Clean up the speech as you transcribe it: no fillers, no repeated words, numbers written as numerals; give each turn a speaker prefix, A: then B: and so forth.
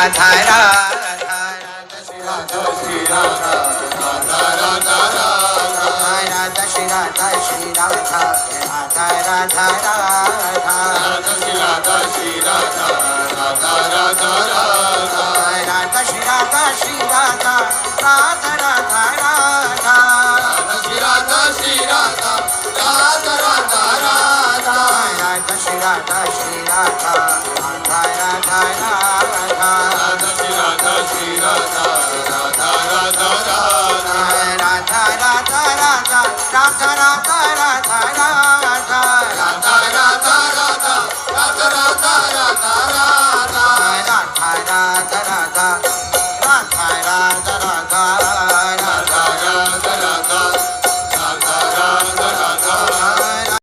A: Radha Radha
B: Shri Radha Shri Radha Radha Radha Radha
A: Radha Shri Radha Shri Radha Radha Radha Radha
B: Shri Radha Shri Radha Radha Radha Radha
A: Radha Shri Radha Shri Radha Radha Radha Radha
B: Shri Radha Shri Radha Radha Radha Radha
A: Radha Shri Radha Shri Radha Radha Radha Radha
B: Shri Radha Shri Radha Radha Radha Radha
A: Radha Radha Radha Radha Radha